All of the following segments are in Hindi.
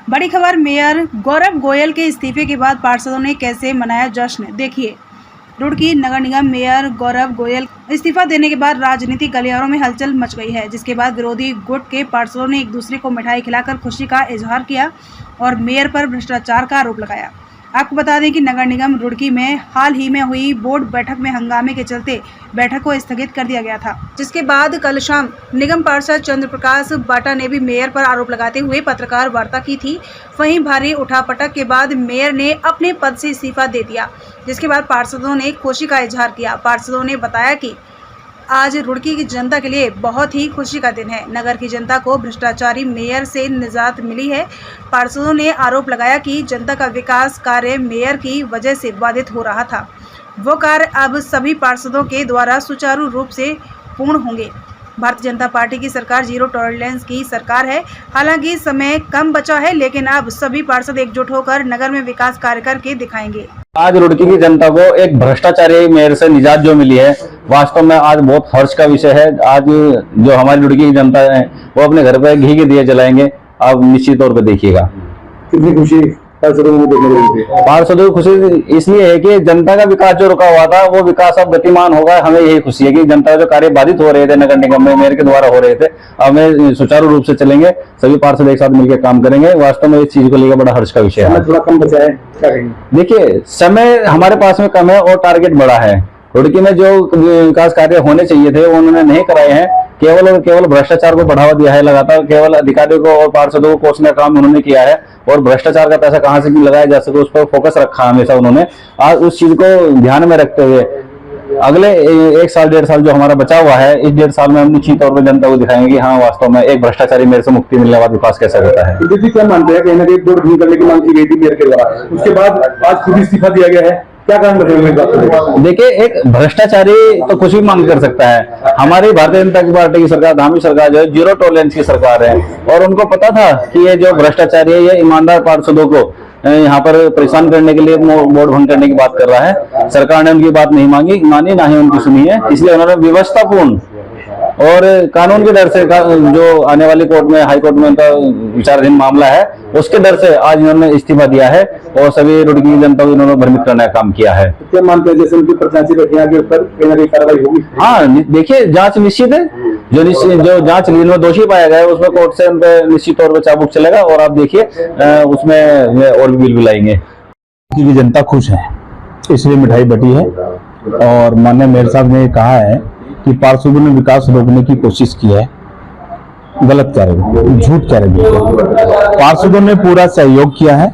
बड़ी खबर, मेयर गौरव गोयल के इस्तीफे के बाद पार्षदों ने कैसे मनाया जश्न, देखिए। रुड़की नगर निगम मेयर गौरव गोयल इस्तीफा देने के बाद राजनीतिक गलियारों में हलचल मच गई है, जिसके बाद विरोधी गुट के पार्षदों ने एक दूसरे को मिठाई खिलाकर खुशी का इजहार किया और मेयर पर भ्रष्टाचार का आरोप लगाया। आपको बता दें कि नगर निगम रुड़की में हाल ही में हुई बोर्ड बैठक में हंगामे के चलते बैठक को स्थगित कर दिया गया था, जिसके बाद कल शाम निगम पार्षद चंद्र प्रकाश बाटा ने भी मेयर पर आरोप लगाते हुए पत्रकार वार्ता की थी। वहीं भारी उठापटक के बाद मेयर ने अपने पद से इस्तीफा दे दिया, जिसके बाद पार्षदों ने खुशी का इजहार किया। पार्षदों ने बताया कि आज रुड़की की जनता के लिए बहुत ही खुशी का दिन है। नगर की जनता को भ्रष्टाचारी मेयर से निजात मिली है। पार्षदों ने आरोप लगाया कि जनता का विकास कार्य मेयर की वजह से बाधित हो रहा था। वो कार्य अब सभी पार्षदों के द्वारा सुचारू रूप से पूर्ण होंगे। भारतीय जनता पार्टी की सरकार जीरो टॉलरेंस की सरकार है। हालांकि समय कम बचा है, लेकिन अब सभी पार्षद एकजुट होकर नगर में विकास कार्य करके दिखाएंगे। आज रुड़की की जनता को एक भ्रष्टाचारी मेयर से निजात जो मिली है, वास्तव में आज बहुत हर्ष का विषय है। आज जो हमारी रुड़की की जनता है वो अपने घर पे घी के दिए जलाएंगे। आप निश्चित तौर पे देखिएगा कितनी खुशी पार्षदों की खुशी इसलिए है कि जनता का विकास जो रुका हुआ था वो विकास अब गतिमान होगा। हमें यही खुशी है कि जनता का जो कार्य बाधित हो रहे थे नगर निगम में मेयर के द्वारा हो रहे थे, हमें सुचारू रूप से चलेंगे। सभी पार्षद एक साथ मिलकर काम करेंगे। वास्तव में इस चीज को लेकर बड़ा हर्ष का विषय है। थोड़ा कम बचा है, देखिए समय हमारे पास में कम है और टारगेट बड़ा है। रुड़की में जो विकास कार्य होने चाहिए थे वो उन्होंने नहीं कराए हैं। केवल और केवल भ्रष्टाचार को बढ़ावा दिया है। लगातार केवल अधिकारियों को और पार्षदों को कोसने का काम उन्होंने किया है और भ्रष्टाचार का पैसा कहां से भी लगाया जा सके उस पर फोकस रखा हमेशा उन्होंने। आज उस चीज को ध्यान में रखते हुए अगले 1 साल 1.5 साल जो हमारा बचा हुआ है, इस 1.5 साल में हम निश्चित तौर पर जनता को दिखाएंगे कि हाँ वास्तव में एक भ्रष्टाचारी मेयर से मुक्ति मिलने के बाद विकास कैसा होता है। तो क्या मानते हैं? कहीं ना कहीं बोर्ड नहीं करने की मांग की गई थी मेयर के द्वारा, उसके बाद आज खुद इस्तीफा दिया गया है। क्या कारण बताएंगे? देखिए एक भ्रष्टाचारी तो कुछ भी मांग कर सकता है। हमारी भारतीय जनता पार्टी की सरकार, धामी सरकार जो है जीरो टॉलरेंस की सरकार है और उनको पता था कि ये जो भ्रष्टाचारी है ये ईमानदार पार्षदों को यहाँ पर परेशान करने के लिए बोर्ड भंग करने की बात कर रहा है। सरकार ने उनकी बात नहीं मानी ना ही उनकी सुनी है, इसलिए उन्होंने व्यवस्थापूर्ण और कानून के डर से जो आने वाली कोर्ट में हाई कोर्ट में उनका विचाराधीन मामला है उसके डर से आज इन्होंने इस्तीफा दिया है और सभी रुड़की की जनता को इन्होंने भ्रमित करने का काम किया है। क्या मानते हैं जैसे उनकी प्रत्याशी बैठिया के ऊपर कहीं ना कहीं कार्रवाई होगी? हाँ देखिए जांच निश्चित है। जो जांच जिनमें दोषी पाया गया है उसमें कोर्ट से उन पर निश्चित तौर पर चाबुक चलेगा और आप देखिए उसमें और भी बिल बुलाएंगे। की जनता खुश है इसलिए मिठाई बटी है और माननीय मेयर साहब ने कहा है कि पार्षदों ने विकास रोकने की कोशिश की है। गलत कह रहे, झूठ कह रहे। पार्षदों ने पूरा सहयोग किया है।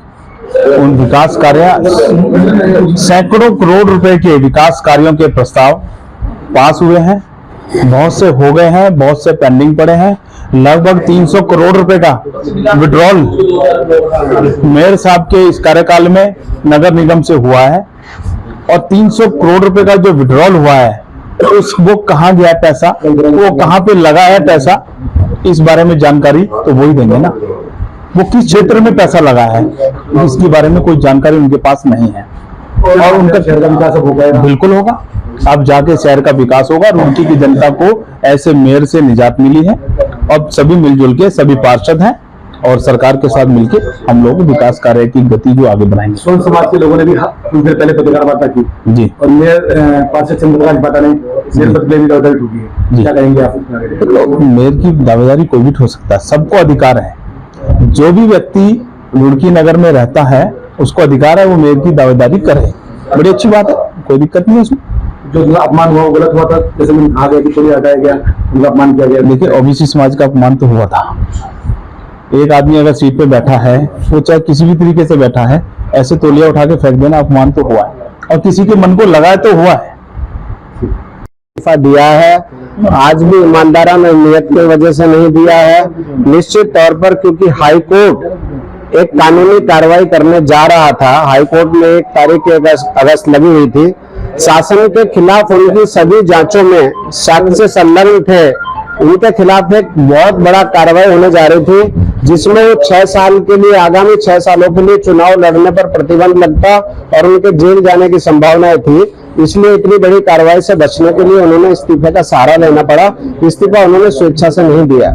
उन विकास कार्य सैकड़ों करोड़ रुपए के विकास कार्यों के प्रस्ताव पास हुए हैं। बहुत से हो गए हैं, बहुत से पेंडिंग पड़े हैं। लगभग 300 करोड़ रुपए का विड्रॉल मेयर साहब के इस कार्यकाल में नगर निगम से हुआ है और 300 करोड़ रुपए का जो विड्रॉल हुआ है वो कहाँ गया पैसा, वो कहाँ पे लगा है पैसा, इस बारे में जानकारी तो वही देंगे ना। वो किस क्षेत्र में पैसा लगा है इसके बारे में कोई जानकारी उनके पास नहीं है। और उनका शहर का विकास होगा, बिल्कुल होगा। अब जाके शहर का विकास होगा। रुड़की की जनता को ऐसे मेयर से निजात मिली है। अब सभी मिलजुल के सभी पार्षद हैं और सरकार के साथ मिलकर हम लोग विकास कार्य की गति को आगे बढ़ाएंगे। सोन समाज के लोगों ने भी कुछ देर पहले पत्रकार वार्ता की जी और मेयर पार्षद चंद्र प्रकाश बाटा ने मेयर पद में दावेदारी ठोकी है। क्या कहेंगे आप? मेयर की दावेदारी कोई भी ठोक सकता है, सबको अधिकार है। जो भी व्यक्ति रुड़की नगर में रहता है उसको अधिकार है वो मेयर की दावेदारी करे। बड़ी अच्छी बात है, कोई दिक्कत नहीं है उसमें। जो अपमान हुआ गलत हुआ था, जैसे मैंने कहा गया कि चोरी हटाया गया, उनका अपमान किया गया। देखिए ओबीसी समाज का अपमान तो हुआ था। एक आदमी अगर सीट पे बैठा है वो चाहे किसी भी तरीके से बैठा है, ऐसे तौलिया उठा के फेंक देना अपमान तो हुआ है और किसी के मन को लगा तो हुआ है। दिया है आज भी ईमानदाराना नियत की वजह से नहीं दिया है। निश्चित तौर पर क्योंकि हाई कोर्ट एक कानूनी कार्रवाई करने जा रहा था। हाई कोर्ट में 1 तारीख अगस्त लगी हुई थी। शासन के खिलाफ उनकी सभी जांचों में साक्ष्य से संलग्न थे। उनके खिलाफ एक बहुत बड़ा कार्रवाई होने जा रही थी जिसमें 6 साल के लिए, आगामी 6 सालों के लिए चुनाव लड़ने पर प्रतिबंध लगता और उनके जेल जाने की संभावनाएं थी। इसलिए इतनी बड़ी कार्रवाई से बचने के लिए उन्होंने इस्तीफे का सहारा लेना पड़ा। इस्तीफा उन्होंने स्वेच्छा से नहीं दिया।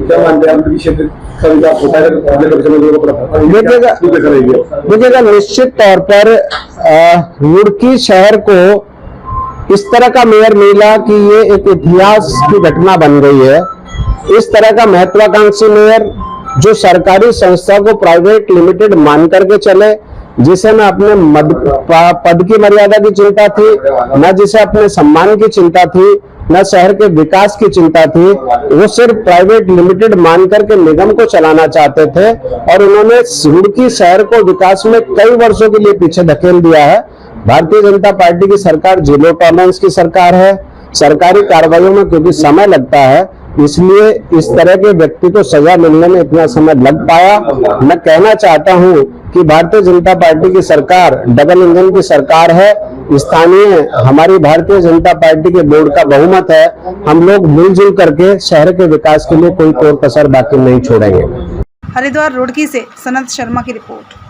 क्या मानते हैं आप कि क्षेत्र का विकास होता है तो अगले भविष्य में लोगों को पता देखिएगा कैसा रहेगा? देखिएगा निश्चित तौर पर रुड़की शहर को इस तरह का मेयर मिला कि ये एक इतिहास की घटना बन गई है। इस तरह का महत्वाकांक्षी मेयर जो सरकारी संस्था को प्राइवेट लिमिटेड मान करके चले, जिसे न अपने पद की मर्यादा की चिंता थी, न जिसे अपने सम्मान की चिंता थी, न शहर के विकास की चिंता थी, वो सिर्फ प्राइवेट लिमिटेड मान करके निगम को चलाना चाहते थे और उन्होंने रुड़की शहर को विकास में कई वर्षों के लिए पीछे धकेल दिया है। भारतीय जनता पार्टी की सरकार जीरो टॉलरेंस की सरकार है। सरकारी कार्रवाइयों में क्योंकि समय लगता है, इसलिए इस तरह के व्यक्ति को सजा मिलने में इतना समय लग पाया। मैं कहना चाहता हूं कि भारतीय जनता पार्टी की सरकार डबल इंजन की सरकार है। स्थानीय हमारी भारतीय जनता पार्टी के बोर्ड का बहुमत है। हम लोग मिलजुल करके शहर के विकास के लिए कोई कोर कसर बाकी नहीं छोड़ेंगे। हरिद्वार रुड़की से सनत शर्मा की रिपोर्ट।